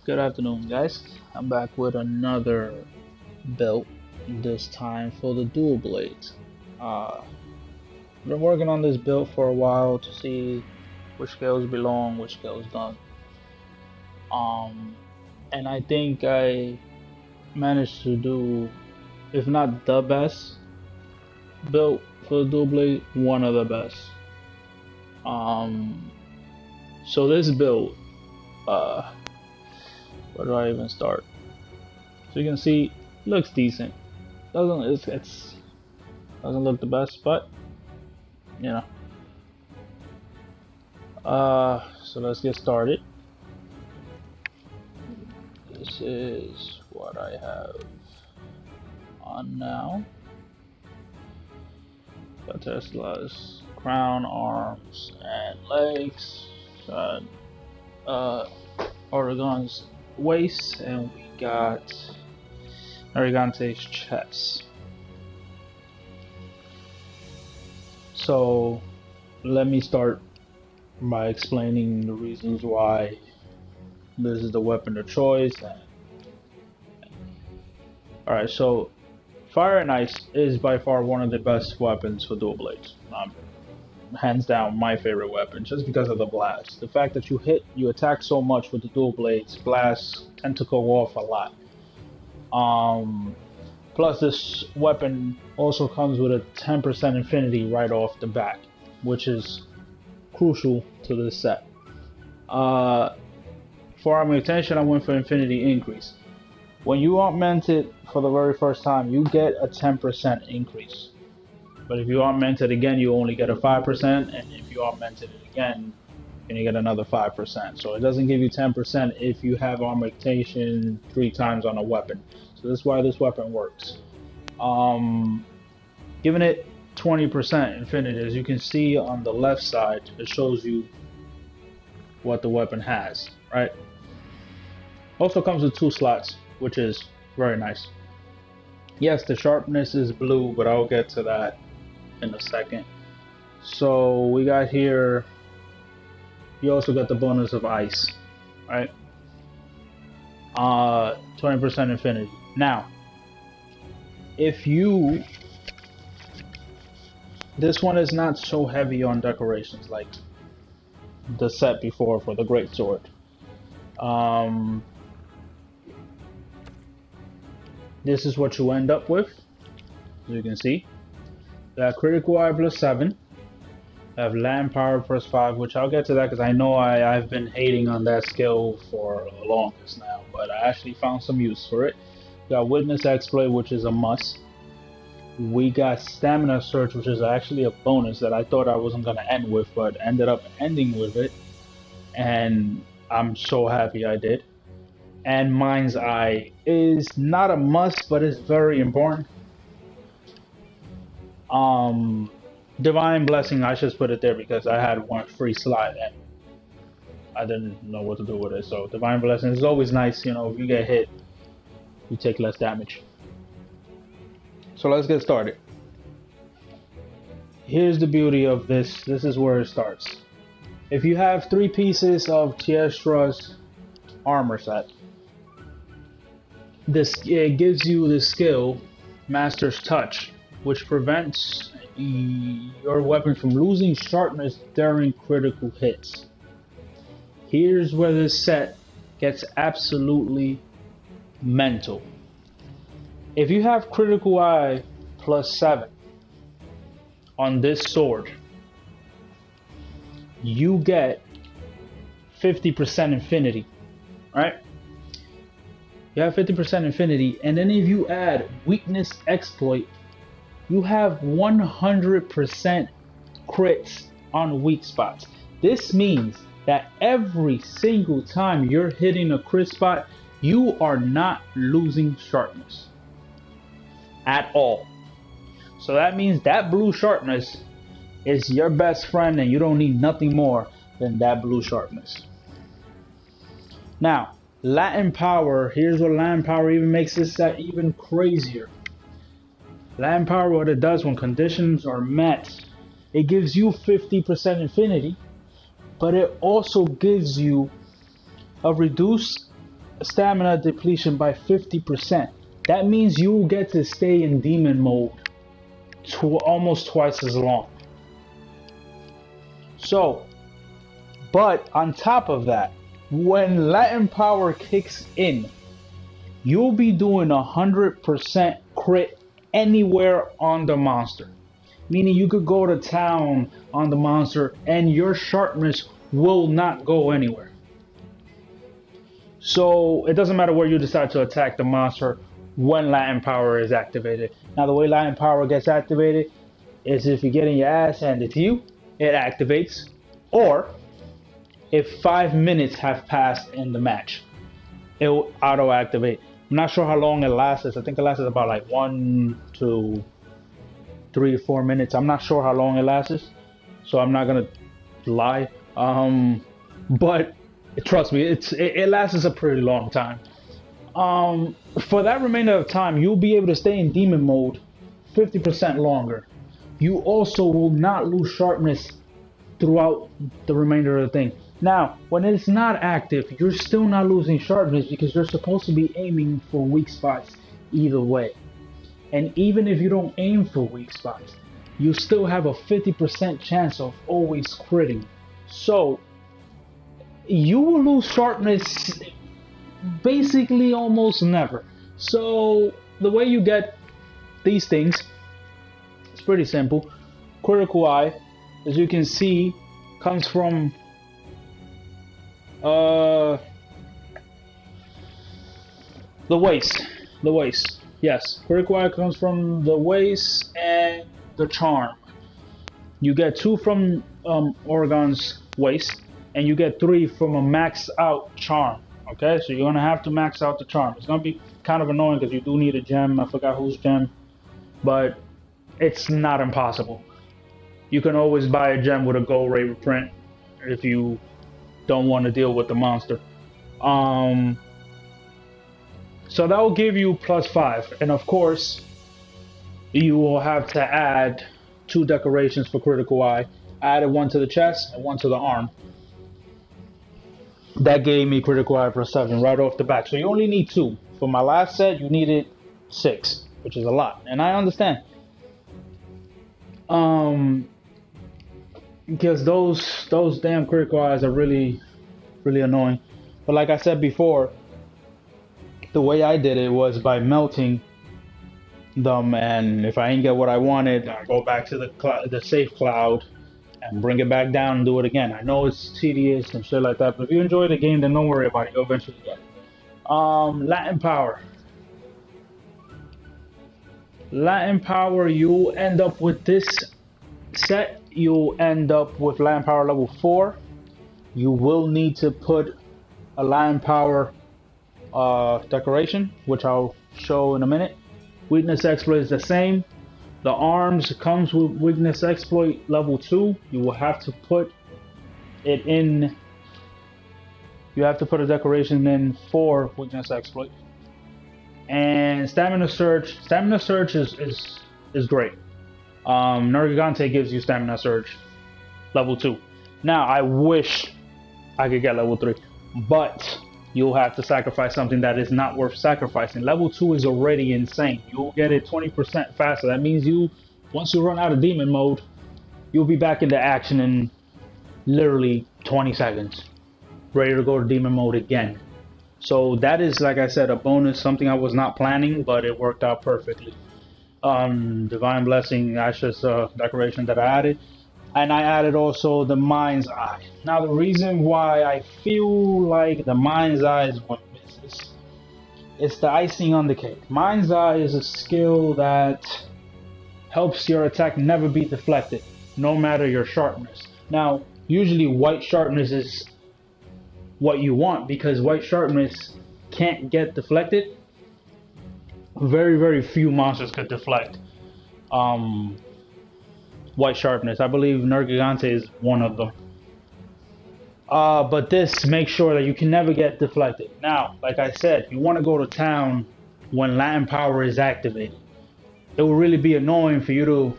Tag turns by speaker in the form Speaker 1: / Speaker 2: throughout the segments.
Speaker 1: Good afternoon, guys. I'm back with another build, this time for the dual blades. I've been working on this build for a while to see which scales belong, which scales don't. And I think I managed to do, if not the best build for the dual blade, one of the best. So this build, where do I even start? So you can see, looks decent. Doesn't doesn't look the best, but you know. So let's get started. This is what I have on now. Got Tesla's crown, arms, and legs. Got Oregon's waist, and we got Arigante's chest. So let me start by explaining the reasons why this is the weapon of choice. Alright, so fire and ice is by far one of the best weapons for dual blades. Hands down my favorite weapon, just because of the blast. The fact that you attack so much with the dual blades, blasts tend to go off a lot. Plus this weapon also comes with a 10% infinity right off the bat, which is crucial to this set. For armor retention, I went for infinity increase. When you augment it for the very first time, you get a 10% increase. But if you augment it again, you only get a 5%, and if you augment it again, you get another 5%. So it doesn't give you 10% if you have augmentation 3 times on a weapon. So that's why this weapon works. Giving it 20% infinity, as you can see on the left side, it shows you what the weapon has, right? Also comes with 2 slots, which is very nice. Yes, the sharpness is blue, but I'll get to that in a second. So we got here, you also got the bonus of ice, right? 20% infinity. Now, this one is not so heavy on decorations like the set before for the great sword. This is what you end up with, as you can see. Got critical eye plus 7. I have land power plus 5, which I'll get to that because I know I've been hating on that skill for the longest now, but I actually found some use for it. Got witness exploit, which is a must. We got stamina surge, which is actually a bonus that I thought I wasn't going to end with, but ended up ending with it, and I'm so happy I did. And mind's eye is not a must, but it's very important. Divine blessing, I just put it there because I had one free slot and I didn't know what to do with it. So divine blessing is always nice, you know. If you get hit, you take less damage. So let's get started. Here's the beauty of this. This is where it starts. If you have 3 pieces of Tiestra's armor set, it gives you the skill Master's Touch, which prevents your weapon from losing sharpness during critical hits. Here's where this set gets absolutely mental. If you have critical eye plus 7 on this sword, you get 50% infinity, right? You have 50% infinity, and then if you add weakness exploit, you have 100% crits on weak spots. This means that every single time you're hitting a crit spot, you are not losing sharpness at all. So that means that blue sharpness is your best friend, and you don't need nothing more than that blue sharpness. Now, Latin power, here's what Latin power even makes this set even crazier. Latin power, what it does when conditions are met, it gives you 50% infinity, but it also gives you a reduced stamina depletion by 50%. That means you will get to stay in demon mode almost twice as long. So, but on top of that, when Latin power kicks in, you'll be doing 100% crit anywhere on the monster. Meaning you could go to town on the monster and your sharpness will not go anywhere. So it doesn't matter where you decide to attack the monster when Latin power is activated. Now the way Latin power gets activated is if you're getting your ass handed to you, it activates, or if 5 minutes have passed in the match, it will auto activate. I'm not sure how long it lasts. I think it lasts about like 1 to 3 or 4 minutes. I'm not sure how long it lasts, so I'm not gonna lie. But trust me, it lasts a pretty long time. For that remainder of time, you'll be able to stay in demon mode 50% longer. You also will not lose sharpness throughout the remainder of the thing. Now, when it's not active, you're still not losing sharpness because you're supposed to be aiming for weak spots either way. And even if you don't aim for weak spots, you still have a 50% chance of always critting. So, you will lose sharpness basically almost never. So, the way you get these things, it's pretty simple. Critical Eye, as you can see, comes from the waist. Yes, critical eye comes from the waist and the charm. You get 2 from Oregon's waist, and you get 3 from a maxed out charm. Okay, so you're gonna have to max out the charm. It's gonna be kind of annoying because you do need a gem. I forgot whose gem, but it's not impossible. You can always buy a gem with a gold ray reprint if you don't want to deal with the monster. So that will give you +5, and of course you will have to add 2 decorations for critical eye. I added 1 to the chest and 1 to the arm. That gave me critical eye +7 right off the bat. So you only need 2. For my last set, you needed 6, which is a lot, and I understand. Because those damn critical eyes are really annoying. But like I said before, the way I did it was by melting them, and if I ain't get what I wanted, I go back to the safe cloud and bring it back down and do it again. I know it's tedious and shit like that, but if you enjoy the game, then don't worry about it. You'll eventually get it. Latin power. Latin power, you'll end up with this set. You'll end up with Latin power level 4. You will need to put a Latin power decoration, which I'll show in a minute. Weakness exploit is the same. The arms comes with weakness exploit level 2. You will have to put it in. You have to put a decoration in for weakness exploit. And stamina surge. Stamina surge is great. Nergigante gives you stamina surge level 2. Now I wish I could get level 3, but you'll have to sacrifice something that is not worth sacrificing. Level 2 is already insane. You'll get it 20% faster. That means once you run out of demon mode, you'll be back into action in literally 20 seconds. Ready to go to demon mode again. So that is, like I said, a bonus, something I was not planning, but it worked out perfectly. Divine Blessing, that's just a decoration that I added. And I added also the Mind's Eye. Now the reason why I feel like the Mind's Eye is what misses, it's the icing on the cake. Mind's Eye is a skill that helps your attack never be deflected, no matter your sharpness. Now, usually white sharpness is what you want because white sharpness can't get deflected. Very, very few monsters could deflect white sharpness. I believe Nergigante is one of them. But this makes sure that you can never get deflected. Now, like I said, you want to go to town when Latin power is activated. It will really be annoying for you to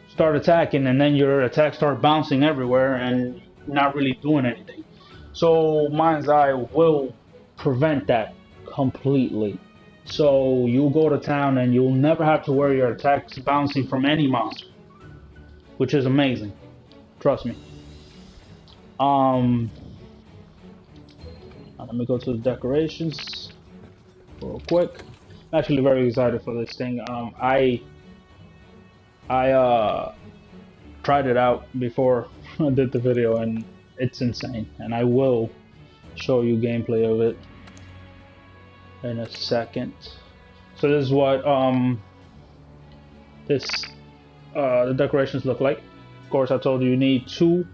Speaker 1: start attacking and then your attacks start bouncing everywhere and not really doing anything. So Mind's Eye will prevent that completely. So you'll go to town and you'll never have to worry your attacks bouncing from any monster, which is amazing. Trust me. Let me go to the decorations real quick. I'm actually very excited for this thing. I tried it out before I did the video, and it's insane. And I will show you gameplay of it in a second. So this is what the decorations look like. Of course, I told you you need 2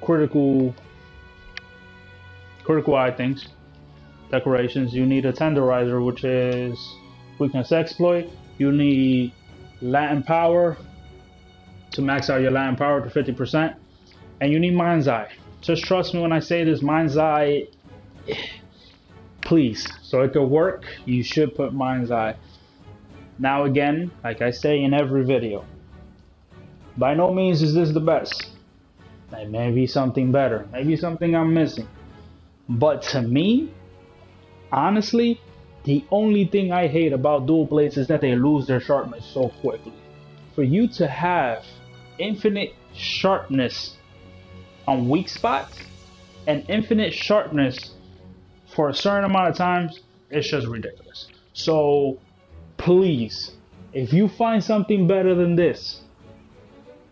Speaker 1: critical eye things. Decorations. You need a tenderizer, which is weakness exploit. You need Latin power to max out your Latin power to 50%, and you need Mind's Eye. Just trust me when I say this. Mind's Eye, please. So it could work, you should put Mind's Eye. Now again, like I say in every video, by no means is this the best. There may be something better, maybe something I'm missing. But to me, honestly, the only thing I hate about dual blades is that they lose their sharpness so quickly. For you to have infinite sharpness on weak spots and infinite sharpness for a certain amount of times, it's just ridiculous. So please, if you find something better than this,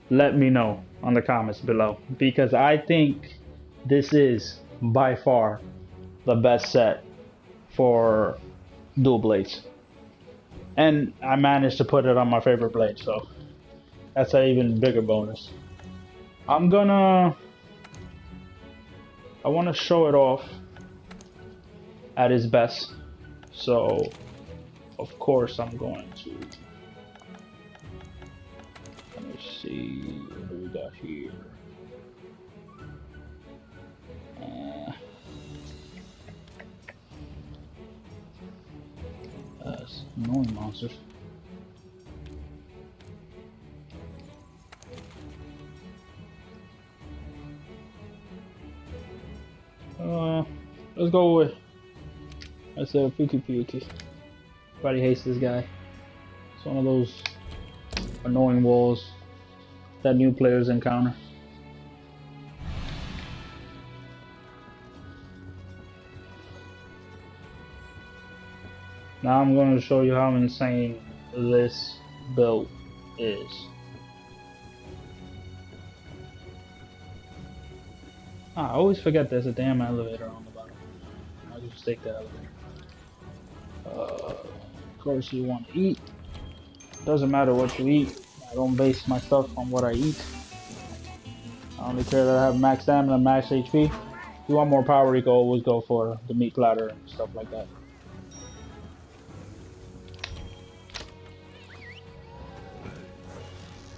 Speaker 1: let me know on the comments below, because I think this is by far the best set for dual blades, and I managed to put it on my favorite blade, so that's an even bigger bonus. I want to show it off at its best, so of course I'm going to, let me see, what do we got here? Annoying monsters. Let's go with, I said Puki. Everybody hates this guy. It's one of those annoying walls that new players encounter. Now I'm going to show you how insane this build is. I always forget there's a damn elevator on the bottom. I'll just take the elevator. Of course you want to eat. Doesn't matter what you eat. I don't base my stuff on what I eat. I only care that I have max stamina and max HP. If you want more power, you can always go for the meat platter and stuff like that.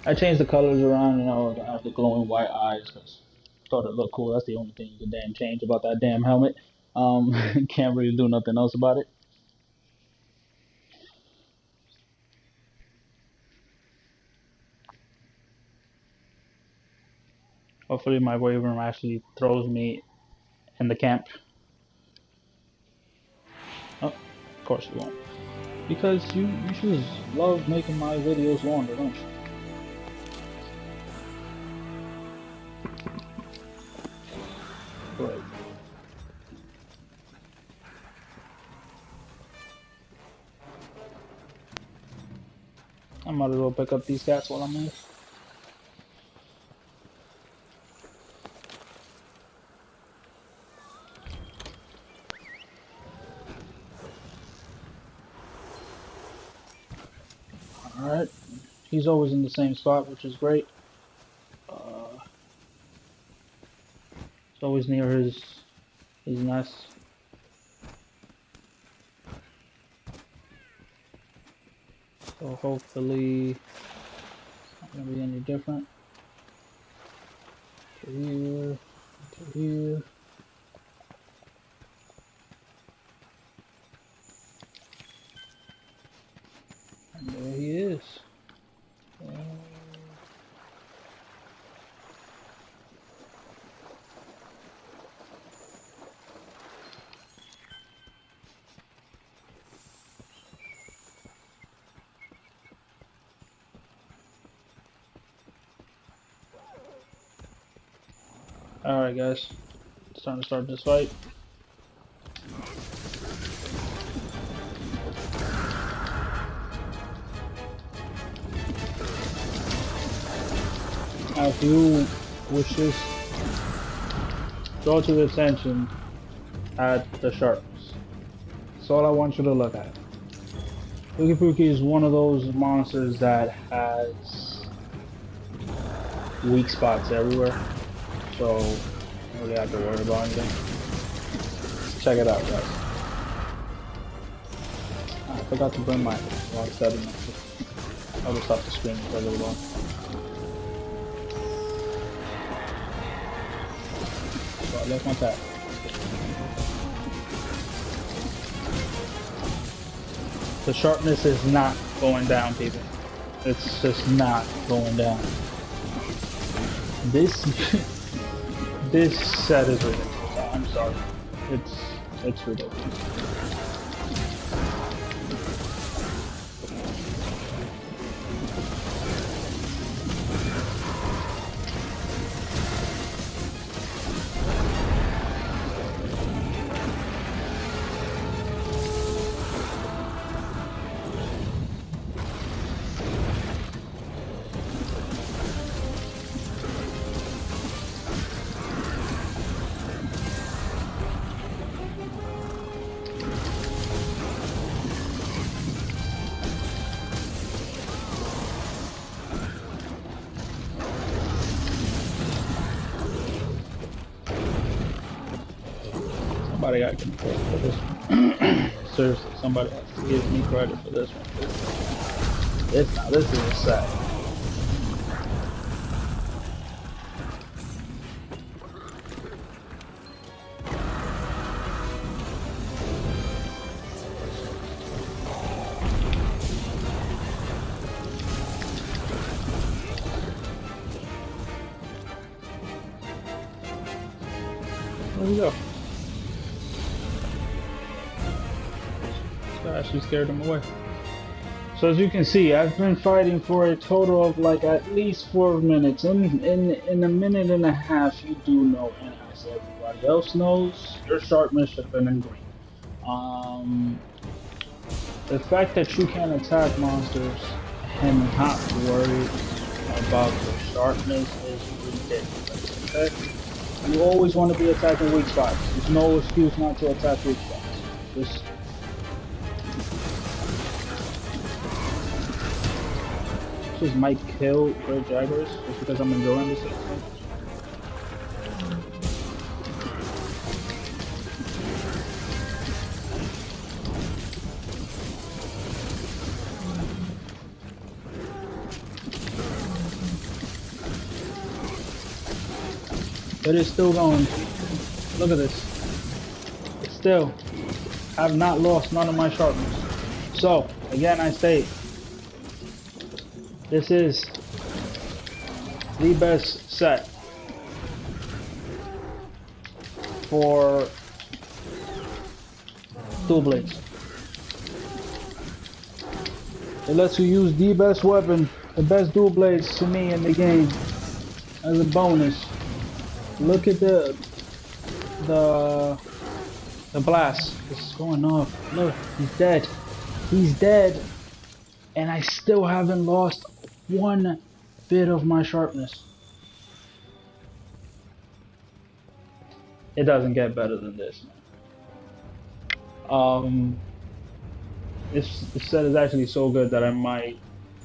Speaker 1: I changed the colors around, you know, I have the glowing white eyes because I thought it looked cool. That's the only thing you can damn change about that damn helmet. Can't really do nothing else about it. Hopefully my wyvern actually throws me in the camp. Oh, of course you won't. Because you just love making my videos longer, don't you? Great. I might as well pick up these cats while I'm here. Alright, he's always in the same spot, which is great. It's always near his nest. So hopefully it's not going to be any different. To here, to here. And there he is. Alright guys, it's time to start this fight. Now if you wish this, draw to your attention at the sharpness. That's all I want you to look at. Yukifuki is one of those monsters that has weak spots everywhere, so you don't really have to worry about anything. Check it out, guys. I forgot to bring my log setting. I'll just stop the screen for a little while. So let's want that. The sharpness is not going down, people. It's just not going down. This this set is ridiculous. I'm sorry. It's ridiculous. Somebody got credit for this one. Seriously, somebody has to give me credit for this one. This is a set. There we go. I actually scared him away. So as you can see, I've been fighting for a total of like at least 4 minutes. In a minute and a half, you do know, and as everybody else knows, your sharpness should have been in green. The fact that you can attack monsters and not worry about your sharpness is ridiculous. Okay? You always want to be attacking weak spots. There's no excuse not to attack weak spots. Just might kill Red Jaguars just because I'm enjoying this thing. It is still going. Look at this. It's still. I have not lost none of my sharpness. So, again I state, this is the best set for dual blades. It lets you use the best weapon, the best dual blades to me in the game as a bonus. Look at the blast. It's going off. Look, he's dead. He's dead. And I still haven't lost one bit of my sharpness. It doesn't get better than this. This set is actually so good that I might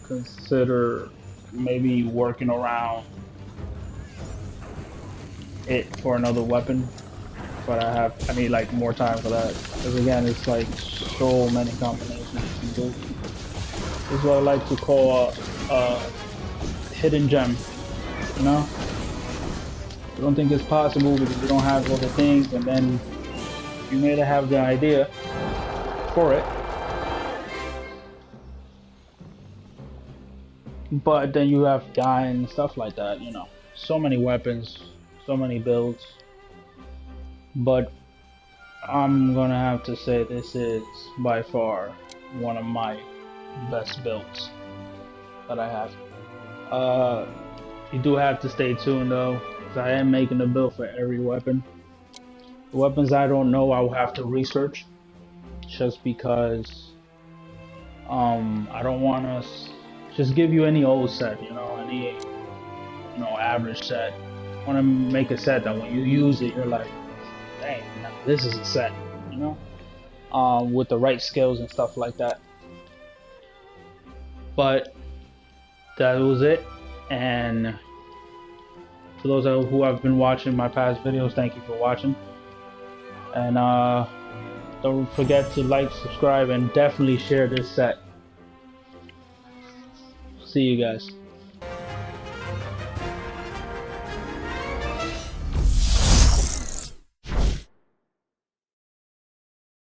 Speaker 1: consider maybe working around it for another weapon, but I need like more time for that, because again it's like so many combinations you can do. This is what I like to call a hidden gem, you know? You don't think it's possible because you don't have all the things, and then you may have the idea for it, but then you have to die and stuff like that, you know? So many weapons, so many builds, but I'm gonna have to say this is by far one of my best builds that I have. You do have to stay tuned though. So I am making a build for every weapon. The weapons I don't know, I will have to research, just because I don't want to just give you any old set, you know, any average set. I want to make a set that when you use it, you're like, dang, now this is a set, you know, with the right skills and stuff like that. But that was it, and for those who have been watching my past videos, thank you for watching. And don't forget to like, subscribe, and definitely share this set. See you guys.